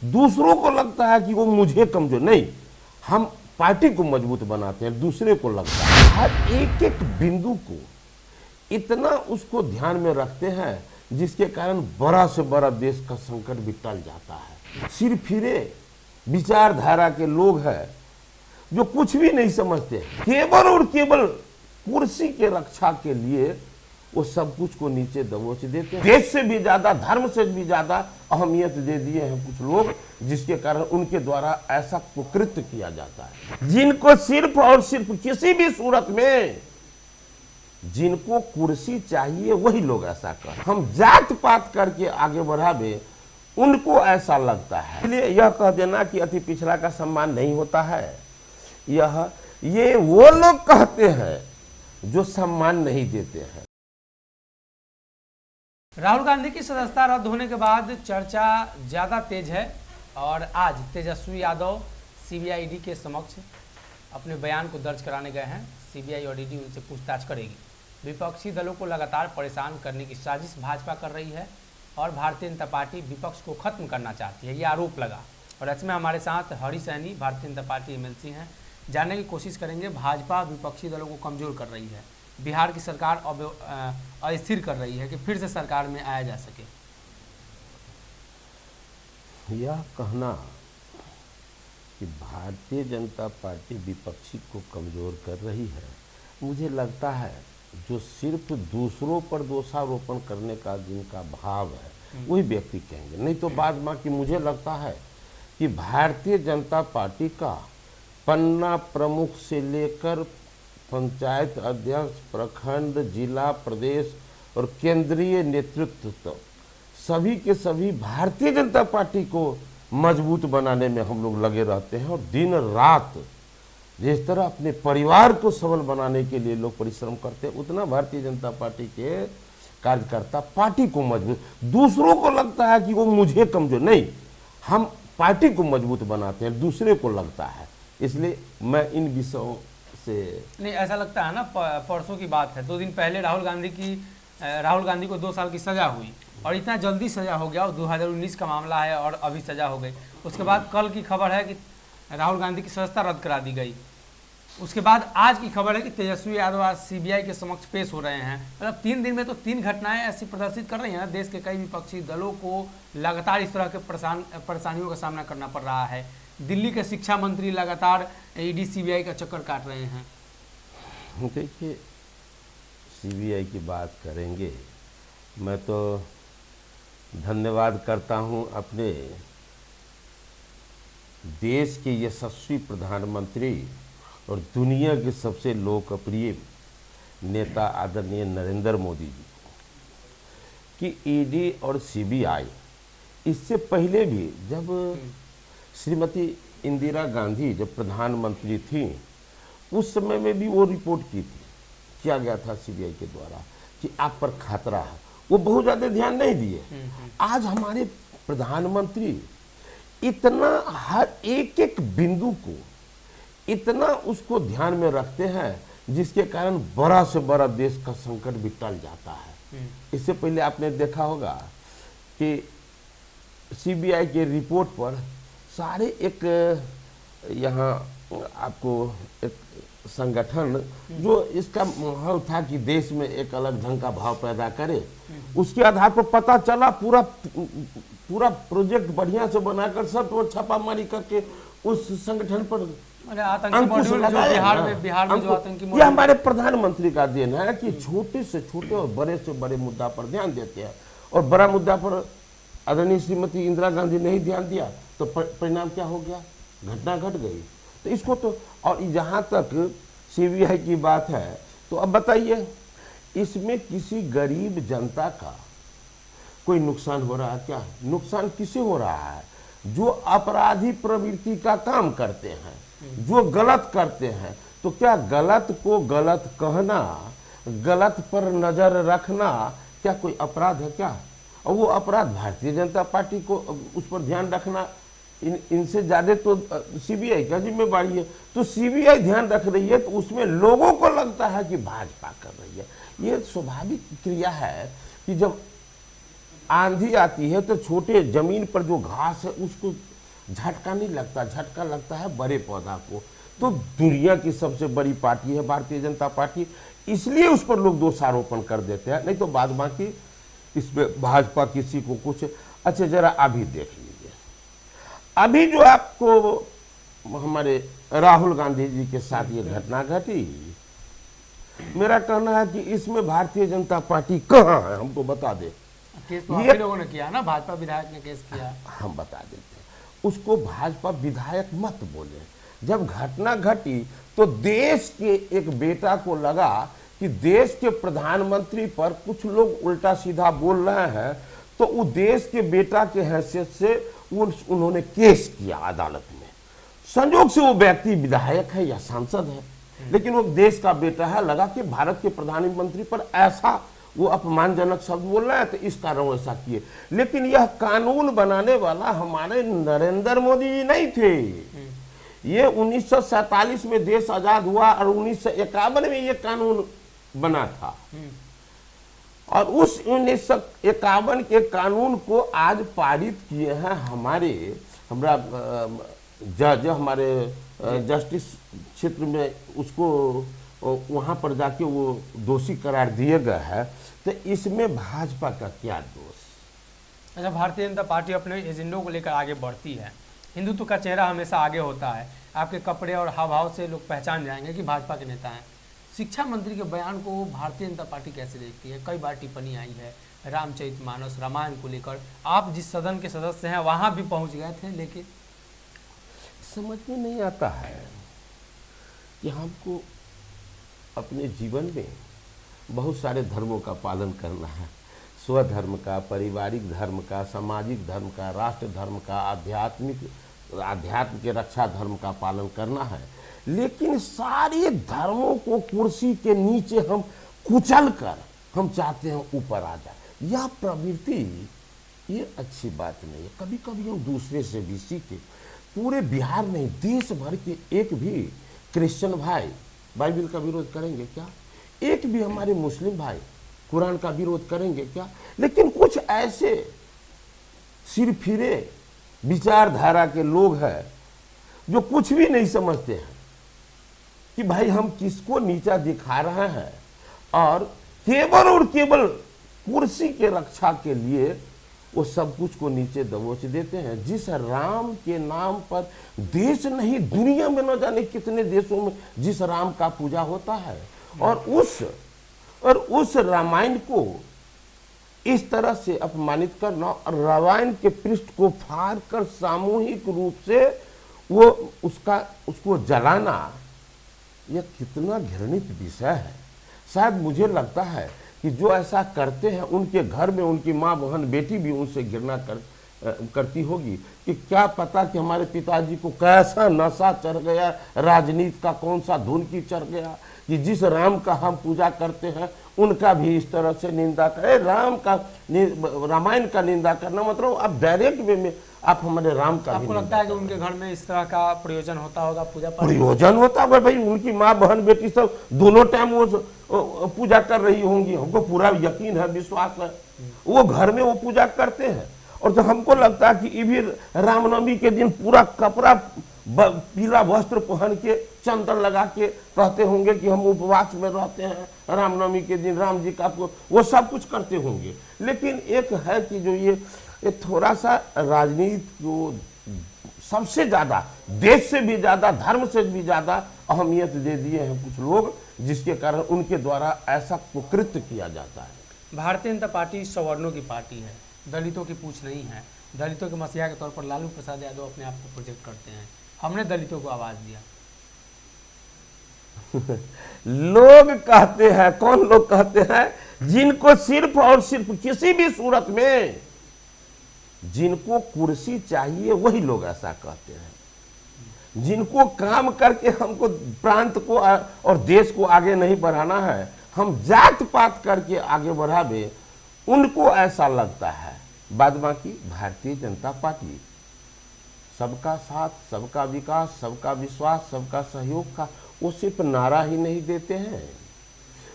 दूसरों को लगता है कि वो मुझे कमजोर नहीं, हम पार्टी को मजबूत बनाते हैं, दूसरे को लगता है। हर एक एक बिंदु को इतना उसको ध्यान में रखते हैं जिसके कारण बड़ा से बड़ा देश का संकट भी टल जाता है। सिरफिरे विचारधारा के लोग हैं जो कुछ भी नहीं समझते, केवल और केवल कुर्सी के रक्षा के लिए वो सब कुछ को नीचे दबोच देते हैं। देश से भी ज्यादा, धर्म से भी ज्यादा अहमियत दे दिए हैं कुछ लोग, जिसके कारण उनके द्वारा ऐसा कुकृत्य किया जाता है। जिनको सिर्फ और सिर्फ किसी भी सूरत में जिनको कुर्सी चाहिए वही लोग ऐसा कर, हम जात पात करके आगे बढ़ावे उनको ऐसा लगता है। इसलिए यह कह देना कि अति पिछड़ा का सम्मान नहीं होता है, ये वो लोग कहते हैं जो सम्मान नहीं देते हैं। राहुल गांधी की सदस्यता रद्द होने के बाद चर्चा ज़्यादा तेज है और आज तेजस्वी यादव सीबीआई ईडी के समक्ष अपने बयान को दर्ज कराने गए हैं। सीबीआई और ईडी उनसे पूछताछ करेगी। विपक्षी दलों को लगातार परेशान करने की साजिश भाजपा कर रही है और भारतीय जनता पार्टी विपक्ष को खत्म करना चाहती है, ये आरोप लगा। और ऐसे में हमारे साथ हरी सैनी भारतीय जनता पार्टी एमएलसी हैं। जानने की कोशिश करेंगे भाजपा विपक्षी दलों को कमज़ोर कर रही है, बिहार की सरकार अब अस्थिर कर रही है कि फिर से सरकार में आया जा सके। यह कहना कि भारतीय जनता पार्टी विपक्षी को कमज़ोर कर रही है, मुझे लगता है जो सिर्फ दूसरों पर दोषारोपण करने का जिनका भाव है वही व्यक्ति कहेंगे, नहीं तो बाद में कि मुझे लगता है कि भारतीय जनता पार्टी का पन्ना प्रमुख से लेकर पंचायत अध्यक्ष, प्रखंड, जिला, प्रदेश और केंद्रीय नेतृत्व तक सभी के सभी भारतीय जनता पार्टी को मजबूत बनाने में हम लोग लगे रहते हैं। और दिन रात जिस तरह अपने परिवार को सबल बनाने के लिए लोग परिश्रम करते हैं, उतना भारतीय जनता पार्टी के कार्यकर्ता पार्टी को मजबूत, दूसरों को लगता है कि वो मुझे कमजोर नहीं, हम पार्टी को मजबूत बनाते हैं, दूसरे को लगता है। इसलिए मैं इन विषयों से नहीं, ऐसा लगता है ना, परसों की बात है, 2 दिन पहले राहुल गांधी को 2 साल की सजा हुई और इतना जल्दी सजा हो गया, और 2019 का मामला है और अभी सजा हो गई। उसके बाद कल की खबर है कि राहुल गांधी की सदस्यता रद्द करा दी गई। उसके बाद आज की खबर है कि तेजस्वी यादव आज सीबीआई के समक्ष पेश हो रहे हैं। मतलब 3 दिन में तो 3 घटनाएं ऐसी प्रदर्शित कर रही हैं, देश के कई विपक्षी दलों को लगातार इस तरह के परेशानियों का सामना करना पड़ रहा है। दिल्ली के शिक्षा मंत्री लगातार ईडी सीबीआई का चक्कर काट रहे हैं। देखिए, सीबीआई की बात करेंगे, मैं तो धन्यवाद करता हूं अपने देश के यशस्वी प्रधानमंत्री और दुनिया के सबसे लोकप्रिय नेता आदरणीय नरेंद्र मोदी जी कि ईडी और सीबीआई, इससे पहले भी जब श्रीमती इंदिरा गांधी जब प्रधानमंत्री थी उस समय में भी वो रिपोर्ट किया गया था सीबीआई के द्वारा कि आप पर खतरा है, वो बहुत ज़्यादा ध्यान नहीं दिए। आज हमारे प्रधानमंत्री इतना हर एक एक बिंदु को इतना उसको ध्यान में रखते हैं जिसके कारण बड़ा से बड़ा देश का संकट भी टल जाता है। इससे पहले आपने देखा होगा कि सीबीआई के रिपोर्ट पर सारे एक यहाँ आपको एक संगठन जो इसका माहौल था कि देश में एक अलग ढंग का भाव पैदा करे, उसके आधार पर पता चला पूरा प्रोजेक्ट बढ़िया से बनाकर सब छापामारी करके उस संगठन पर अंकुश लगाया। बिहार में जो आतंकी, यह हमारे प्रधानमंत्री का देन है कि छोटे से छोटे और बड़े से बड़े मुद्दा पर ध्यान देते हैं, और बड़ा मुद्दा पर आदरणीय श्रीमती इंदिरा गांधी ने ध्यान दिया तो परिणाम क्या हो गया, घटना घट गई। तो इसको तो, और जहाँ तक सीबीआई की बात है तो अब बताइए इसमें किसी गरीब जनता का कोई नुकसान हो रहा है क्या? नुकसान किसे हो रहा है? जो अपराधी प्रवृत्ति का काम करते हैं, जो गलत करते हैं। तो क्या गलत को गलत कहना, गलत पर नजर रखना क्या कोई अपराध है क्या? और वो अपराध भारतीय जनता पार्टी को उस पर ध्यान रखना, इनसे ज्यादा तो सीबीआई का जिम्मेवारी है। तो सीबीआई ध्यान रख रही है तो उसमें लोगों को लगता है कि भाजपा कर रही है। ये स्वाभाविक क्रिया है कि जब आंधी आती है तो छोटे जमीन पर जो घास है उसको झटका नहीं लगता, झटका लगता है बड़े पौधा को। तो दुनिया की सबसे बड़ी पार्टी है भारतीय जनता पार्टी, इसलिए उस पर लोग दोषारोपण कर देते हैं, नहीं तो बाद बाकी इसमें भाजपा किसी को कुछ। अच्छा जरा अभी देख लीजिए, अभी जो आपको हमारे राहुल गांधी जी के साथ ये घटना घटी, मेरा कहना है कि इसमें भारतीय जनता पार्टी कहाँ है, हमको बता दे। केस तो आप ही लोगों ने किया ना, भाजपा विधायक ने केस किया। हम बता देते हैं, उसको भाजपा विधायक मत बोले। जब घटना घटी तो देश के एक बेटा को लगा कि देश के प्रधानमंत्री पर कुछ लोग उल्टा सीधा बोल रहे हैं, तो वो देश के बेटा के हैसियत से उन्होंने केस किया अदालत में। संयोग से वो व्यक्ति विधायक है या सांसद है, लेकिन वो देश का बेटा है, लगा कि भारत के प्रधानमंत्री पर ऐसा वो अपमानजनक शब्द बोल रहा है तो इस कारण ऐसा किए। लेकिन यह कानून बनाने वाला हमारे नरेंद्र मोदी जी नहीं थे। ये 1947 में देश आजाद हुआ और 1951 में ये कानून बना था, और उस 1951 के कानून को आज पारित किए हैं हमारा जज, हमारे जस्टिस क्षेत्र में, उसको वहां पर जाके वो दोषी करार दिए गए हैं। तो इसमें भाजपा का क्या दोष? अच्छा, भारतीय जनता पार्टी अपने एजेंडों को लेकर आगे बढ़ती है, हिंदुत्व का चेहरा हमेशा आगे होता है, आपके कपड़े और हाव भाव से लोग पहचान जाएंगे कि भाजपा के नेता हैं। शिक्षा मंत्री के बयान को भारतीय जनता पार्टी कैसे देखती है? कई बार टिप्पणी आई है रामचरितमानस, रामायण को लेकर, आप जिस सदन के सदस्य हैं वहां भी पहुंच गए थे, लेकिन समझ में नहीं आता है कि हमको अपने जीवन में बहुत सारे धर्मों का पालन करना है, स्वधर्म का, पारिवारिक धर्म का, सामाजिक धर्म का, राष्ट्र धर्म का, आध्यात्म के रक्षा धर्म का पालन करना है। लेकिन सारे धर्मों को कुर्सी के नीचे हम कुचल कर हम चाहते हैं ऊपर आ जाए, यह प्रवृत्ति ये अच्छी बात नहीं है। कभी कभी हम दूसरे से भी सीखे। पूरे बिहार नहीं, देश भर के एक भी क्रिश्चियन भाई बाइबल का विरोध करेंगे क्या? एक भी हमारे मुस्लिम भाई कुरान का विरोध करेंगे क्या? लेकिन कुछ ऐसे सिरफिरे विचारधारा के लोग हैं जो कुछ भी नहीं समझते हैं कि भाई हम किसको नीचा दिखा रहे हैं, और केवल कुर्सी के रक्षा के लिए वो सब कुछ को नीचे दबोच देते हैं। जिस राम के नाम पर देश नहीं दुनिया में न जाने कितने देशों में जिस राम का पूजा होता है, और उस रामायण को इस तरह से अपमानित करना और रामायण के पृष्ठ को फाड़ कर सामूहिक रूप से वो उसको जलाना, यह कितना घृणित विषय है। शायद मुझे लगता है कि जो ऐसा करते हैं उनके घर में उनकी माँ, बहन, बेटी भी उनसे घृणा करती होगी कि क्या पता कि हमारे पिताजी को कैसा नशा चढ़ गया, राजनीति का कौन सा धुन की चढ़ गया कि जिस राम का हम पूजा करते हैं उनका भी इस तरह से निंदा करे। रामायण का निंदा करना मतलब आप डायरेक्ट वे में आप हमारे राम का आपको लगता है कि उनके घर में इस तरह का प्रयोजन होता होगा, पूजा पाठ प्रयोजन होता होगा? भाई उनकी माँ, बहन, बेटी सब दोनों टाइम वो पूजा कर रही होंगी, हमको पूरा यकीन है, विश्वास है, वो घर में वो पूजा करते हैं। और तो हमको लगता है कि ये भी रामनवमी के दिन पूरा कपड़ा पीला वस्त्र पहन के चंदन लगा के कहते होंगे कि हम उपवास में रहते हैं रामनवमी के दिन, राम जी का वो सब कुछ करते होंगे। लेकिन एक है कि जो ये थोड़ा सा राजनीति को सबसे ज्यादा, देश से भी ज्यादा, धर्म से भी ज्यादा अहमियत दे दिए हैं कुछ लोग, जिसके कारण उनके द्वारा ऐसा कुकृत्य किया जाता है। भारतीय जनता पार्टी सवर्णों की पार्टी है, दलितों की पूछ नहीं है। दलितों के मसीहा के तौर पर लालू प्रसाद यादव अपने आप को प्रोजेक्ट करते हैं। हमने दलितों को आवाज दिया। लोग कहते हैं, कौन लोग कहते हैं? जिनको सिर्फ और सिर्फ किसी भी सूरत में जिनको कुर्सी चाहिए वही लोग ऐसा कहते हैं। जिनको काम करके हमको प्रांत को और देश को आगे नहीं बढ़ाना है, हम जात पात करके आगे बढ़ावे, उनको ऐसा लगता है। बाद बाकी भारतीय जनता पार्टी सबका साथ, सबका विकास, सबका विश्वास, सबका सहयोग का वो सिर्फ नारा ही नहीं देते हैं,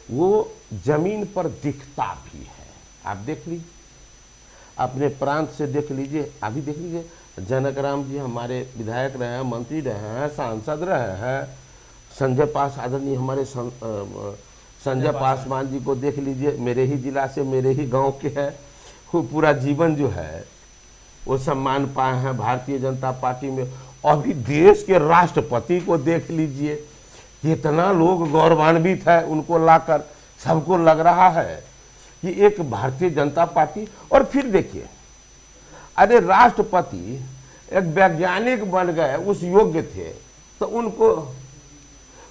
वो जमीन पर दिखता भी है। आप देख लीजिए, अपने प्रांत से देख लीजिए, अभी देख लीजिए जनक राम जी हमारे विधायक रहे हैं, मंत्री रहे हैं, सांसद रहे हैं। संजय पास आदरणीय हमारे संजय पासवान जी को देख लीजिए, मेरे ही जिला से, मेरे ही गांव के हैं। वो पूरा जीवन जो है वो सम्मान पाए हैं भारतीय जनता पार्टी में। अभी देश के राष्ट्रपति को देख लीजिए, कितना लोग गौरवान्वित है उनको लाकर। सबको लग रहा है कि एक भारतीय जनता पार्टी। और फिर देखिए, अरे राष्ट्रपति एक वैज्ञानिक बन गए, उस योग्य थे, तो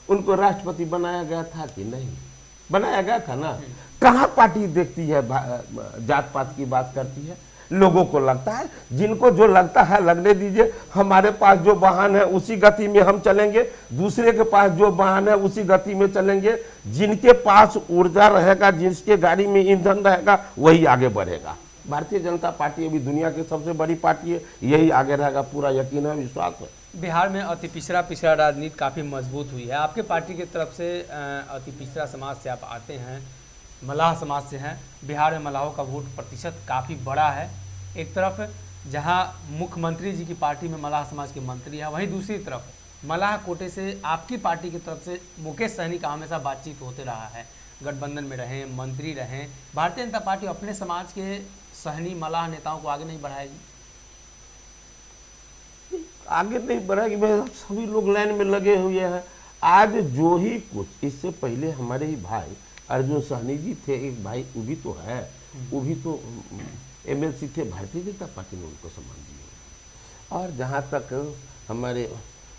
उनको राष्ट्रपति बनाया गया था कि नहीं? बनाया गया था ना। कहाँ पार्टी देखती है, जात पात की बात करती है? लोगों को लगता है, जिनको जो लगता है लगने दीजिए। हमारे पास जो वाहन है उसी गति में हम चलेंगे, दूसरे के पास जो वाहन है उसी गति में चलेंगे। जिनके पास ऊर्जा रहेगा, जिसके गाड़ी में ईंधन रहेगा, वही आगे बढ़ेगा। भारतीय जनता पार्टी अभी दुनिया की सबसे बड़ी पार्टी है, यही आगे रहेगा, पूरा यकीन है, विश्वास है। बिहार में अति पिछड़ा राजनीति काफ़ी मजबूत हुई है। आपके पार्टी की तरफ से अति पिछड़ा समाज से आप आते हैं, मलाह समाज से हैं। बिहार में मलाहों का वोट प्रतिशत काफ़ी बड़ा है। एक तरफ जहां मुख्यमंत्री जी की पार्टी में मलाह समाज के मंत्री हैं, वहीं दूसरी तरफ मलाह कोटे से आपकी पार्टी की तरफ से मुकेश सहनी का हमेशा बातचीत होते रहा है। गठबंधन में रहें, मंत्री रहें, भारतीय जनता पार्टी अपने समाज के सहनी मलाह नेताओं को आगे नहीं बढ़ाएगी? आगे नहीं बढ़ाएगी भाई, सभी लोग लाइन में लगे हुए हैं। आज जो ही कुछ, इससे पहले हमारे ही भाई अर्जुन सहनी जी थे, एक भाई वो भी तो है, वो भी तो एमएलसी थे, भारतीय जनता पार्टी ने उनको सम्मान दिया। और जहाँ तक हमारे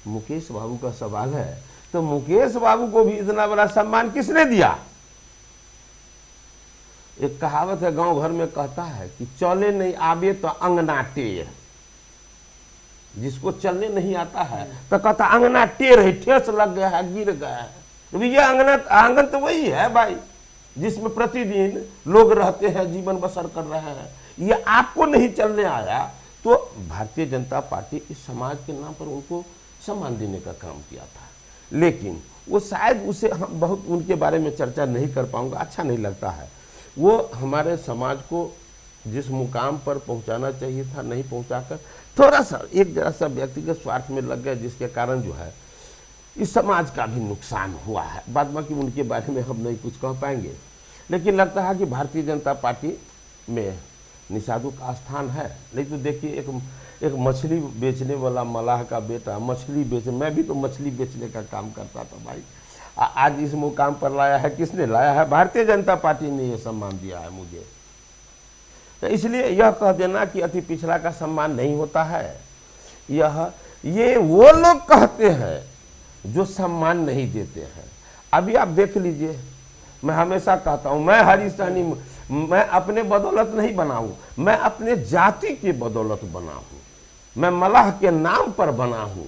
मुकेश बाबू का सवाल है, तो मुकेश बाबू को भी इतना बड़ा सम्मान किसने दिया? एक कहावत है गांव घर में, कहता है कि चले नहीं आवे तो अंगना टेढ़। जिसको चलने नहीं आता है तो कहता अंगना टेढ़ है, ठेस लग गया है, गिर गया है। तो ये आंगन तो वही है भाई, जिसमें प्रतिदिन लोग रहते हैं, जीवन बसर कर रहे हैं। ये आपको नहीं चलने आया, तो भारतीय जनता पार्टी इस समाज के नाम पर उनको सम्मान देने का काम किया था। लेकिन वो शायद उसे हम बहुत उनके बारे में चर्चा नहीं कर पाऊंगा, अच्छा नहीं लगता है। वो हमारे समाज को जिस मुकाम पर पहुंचाना चाहिए था नहीं पहुंचाकर थोड़ा सा एक जरा सा व्यक्तिगत स्वार्थ में लग गए, जिसके कारण जो है इस समाज का भी नुकसान हुआ है। बाद बाकी उनके बारे में हम नहीं कुछ कह पाएंगे, लेकिन लगता है कि भारतीय जनता पार्टी में निषादु का स्थान है। नहीं तो देखिए, एक मछली बेचने वाला मलाह का बेटा मछली बेच, मैं भी तो मछली बेचने का काम करता था भाई। आज इस मुकाम पर लाया है, किसने लाया है? भारतीय जनता पार्टी ने यह सम्मान दिया है मुझे। तो इसलिए यह कह देना कि अति पिछड़ा का सम्मान नहीं होता है, ये वो लोग कहते हैं जो सम्मान नहीं देते हैं। अभी आप देख लीजिए, मैं हमेशा कहता हूं, मैं हरी सहनी, मैं अपने बदौलत नहीं बना हूं, मैं अपने जाति के बदौलत बना हूं। मैं मलाह के नाम पर बना हूं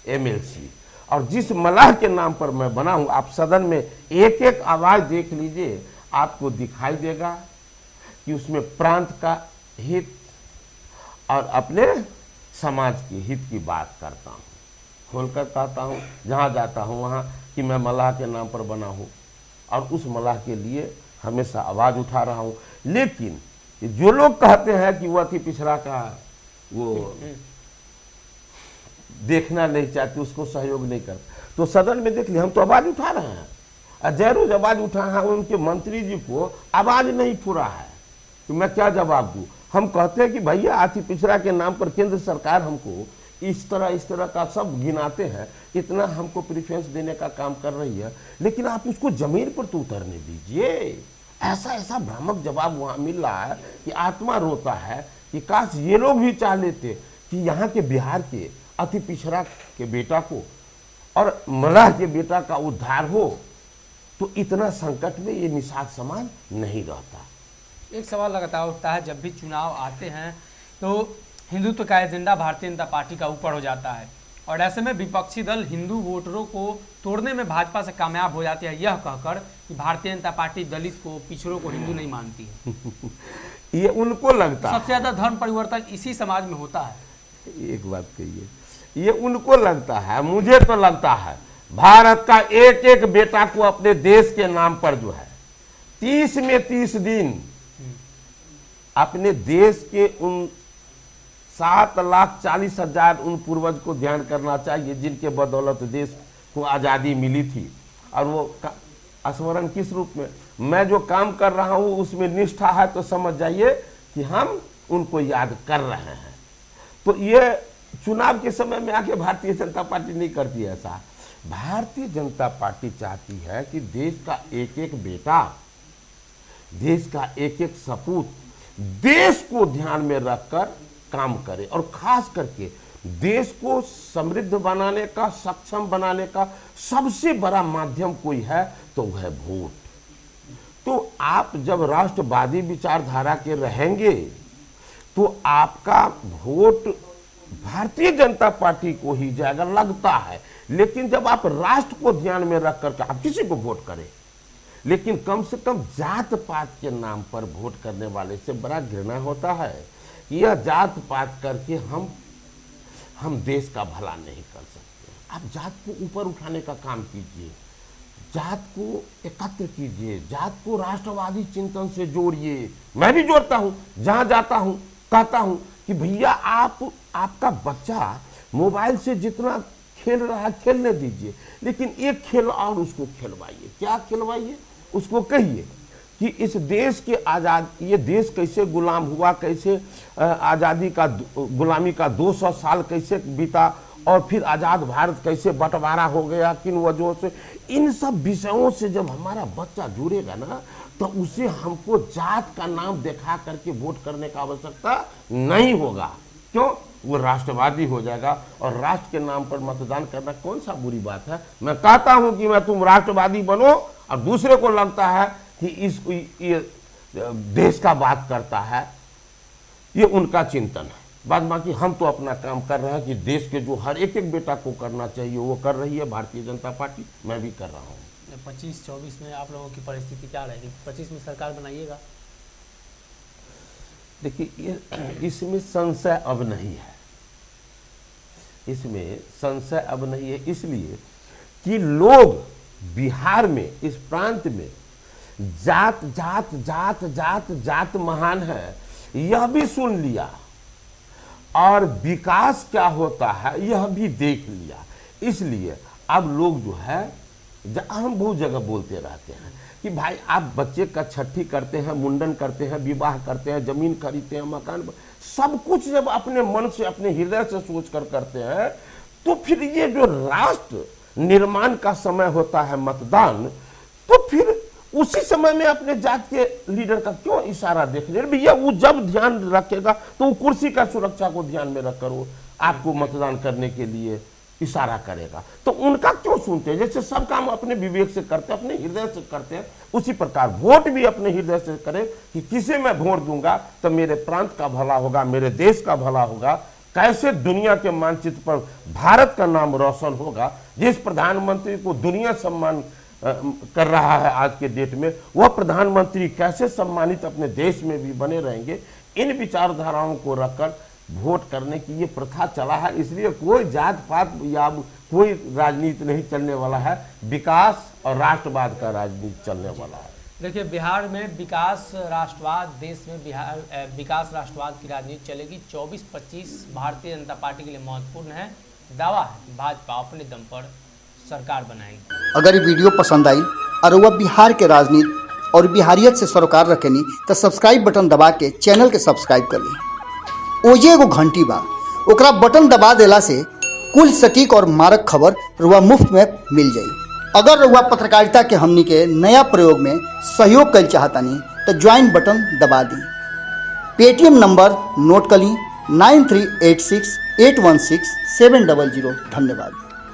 एमएलसी, और जिस मलाह के नाम पर मैं बना हूं, आप सदन में एक एक आवाज देख लीजिए, आपको दिखाई देगा कि उसमें प्रांत का हित और अपने समाज के हित की बात करता हूँ। खोलकर कहता हूँ जहाँ जाता हूँ वहाँ कि मैं मलाह के नाम पर बना हूँ और उस मलाह के लिए हमेशा आवाज़ उठा रहा हूँ। लेकिन जो लोग कहते हैं कि वो अति पिछड़ा का वो देखना नहीं चाहते, उसको सहयोग नहीं करते, तो सदन में देख लिया, हम तो आवाज़ उठा रहे हैं, अजय रोज आवाज़ उठा है, उनके मंत्री जी को आवाज़ नहीं फुरा है, तो मैं क्या जवाब दूँ? हम कहते हैं कि भैया अति पिछड़ा के नाम पर केंद्र सरकार हमको इस तरह का सब गिनाते हैं, इतना हमको प्रेफरेंस देने का काम कर रही है, लेकिन आप उसको जमीन पर तो उतरने दीजिए। ऐसा भ्रामक जवाब वहाँ मिल रहा है कि आत्मा रोता है कि काश ये लोग भी चाह लेते कि यहाँ के बिहार के अति पिछड़ा के बेटा को और मलाह के बेटा का उद्धार हो, तो इतना संकट में ये निषाद समाज नहीं रहता। एक सवाल लगातार उठता है, जब भी चुनाव आते हैं तो हिंदुत्व का एजेंडा भारतीय जनता पार्टी का ऊपर हो जाता है, और ऐसे में विपक्षी दल हिंदू वोटरों को तोड़ने में भाजपा से कामयाब हो जाती है, यह कहकर कि भारतीय जनता पार्टी दलित को, पिछड़ों को हिंदू नहीं मानती है। ये उनको लगता है सबसे ज्यादा धर्म परिवर्तन इसी समाज में होता है। एक बात कहिए, ये उनको लगता है, मुझे तो लगता है भारत का एक एक बेटा को अपने देश के नाम पर जो है 30 में 30 दिन अपने देश के उन 7,40,000 उन पूर्वज को ध्यान करना चाहिए जिनके बदौलत देश को आज़ादी मिली थी। और वो स्मरण किस रूप में, मैं जो काम कर रहा हूँ उसमें निष्ठा है तो समझ जाइए कि हम उनको याद कर रहे हैं। तो ये चुनाव के समय में आके भारतीय जनता पार्टी नहीं करती ऐसा। भारतीय जनता पार्टी चाहती है कि देश का एक एक बेटा, देश का एक एक सपूत देश को ध्यान में रखकर काम करे, और खास करके देश को समृद्ध बनाने का, सक्षम बनाने का सबसे बड़ा माध्यम कोई है तो वह है वोट। तो आप जब राष्ट्रवादी विचारधारा के रहेंगे तो आपका वोट भारतीय जनता पार्टी को ही जाएगा लगता है। लेकिन जब आप राष्ट्र को ध्यान में रख करके आप किसी को वोट करें, लेकिन कम से कम जात पात के नाम पर वोट करने वाले से बड़ा घृणा होता है। यह जात पात करके हम देश का भला नहीं कर सकते। आप जात को ऊपर उठाने का काम कीजिए, जात को एकत्र कीजिए, जात को राष्ट्रवादी चिंतन से जोड़िए। मैं भी जोड़ता हूं, जहां जाता हूं कहता हूं कि भैया आपका बच्चा मोबाइल से जितना खेल रहा है खेलने दीजिए, लेकिन एक खेल और उसको खिलवाइए। क्या खिलवाइए? उसको कहिए कि इस देश के ये देश कैसे गुलाम हुआ, कैसे आज़ादी का गुलामी का 200 साल कैसे बीता, और फिर आज़ाद भारत कैसे बंटवारा हो गया, किन वजहों से। इन सब विषयों से जब हमारा बच्चा जुड़ेगा ना, तो उसे हमको जात का नाम दिखा करके वोट करने का आवश्यकता नहीं होगा। क्यों? वो राष्ट्रवादी हो जाएगा। और राष्ट्र के नाम पर मतदान करना कौन सा बुरी बात है? मैं कहता हूं कि मैं तुम राष्ट्रवादी बनो, और दूसरे को लगता है कि ये देश का बात करता है, ये उनका चिंतन है। बाद बाकी हम तो अपना काम कर रहे हैं कि देश के जो हर एक एक बेटा को करना चाहिए वो कर रही है भारतीय जनता पार्टी, मैं भी कर रहा हूँ। 25-24 में आप लोगों की परिस्थिति क्या रहेगी? 25 में सरकार बनाइएगा? देखिए, इसमें संशय अब नहीं है, इसमें संशय अब नहीं है, इसलिए कि लोग बिहार में, इस प्रांत में जात जात जात जात जात महान है यह भी सुन लिया, और विकास क्या होता है यह भी देख लिया। इसलिए अब लोग जो है, हम बहुत जगह बोलते रहते हैं कि भाई आप बच्चे का छठी करते हैं, मुंडन करते हैं, विवाह करते हैं, जमीन खरीदते हैं, मकान, सब कुछ जब अपने मन से, अपने हृदय से सोच कर करते हैं, तो फिर ये जो राष्ट्र निर्माण का समय होता है मतदान, तो फिर उसी समय में अपने जात के लीडर का क्यों इशारा देख रहे? भैया वो जब ध्यान रखेगा तो वो कुर्सी का सुरक्षा को ध्यान में रखकर वो आपको मतदान करने के लिए इशारा करेगा। तो उनका क्यों सुनते हैं? जैसे सब काम अपने विवेक से करते हैं, अपने हृदय से करते हैं, उसी प्रकार वोट भी अपने हृदय से करें कि किसे मैं वोट दूंगा तो मेरे प्रांत का भला होगा, मेरे देश का भला होगा, कैसे दुनिया के मानचित्र पर भारत का नाम रोशन होगा। जिस प्रधानमंत्री को दुनिया सम्मान कर रहा है आज के डेट में, वह प्रधानमंत्री कैसे सम्मानित अपने देश में भी बने रहेंगे। इन विचारधाराओं को रखकर वोट करने की ये प्रथा चला है। इसलिए कोई जात पात या कोई राजनीति नहीं चलने वाला है, विकास और राष्ट्रवाद का राजनीति चलने वाला है। देखिए, बिहार में विकास राष्ट्रवाद, देश में बिहार विकास राष्ट्रवाद की राजनीति चलेगी। 24-25 भारतीय जनता पार्टी के लिए महत्वपूर्ण है। दावा है भाजपा अपने दम पर सरकार बनाएगी। अगर ये वीडियो पसंद आई और वह बिहार के राजनीति और बिहारियत से सरोकार रखेनी तो सब्सक्राइब बटन दबा के चैनल के सब्सक्राइब कर ली। ओजे एगो घंटी बा, ओकरा बटन दबा देला से कुल सटीक और मारक खबर रुआ मुफ्त में मिल जाई। अगर रुआ पत्रकारिता के हमनी के नया प्रयोग में सहयोग कर चाहतानी तो ज्वाइन बटन दबा दी। पेटीएम नंबर नोट कर ली 9386816700। धन्यवाद।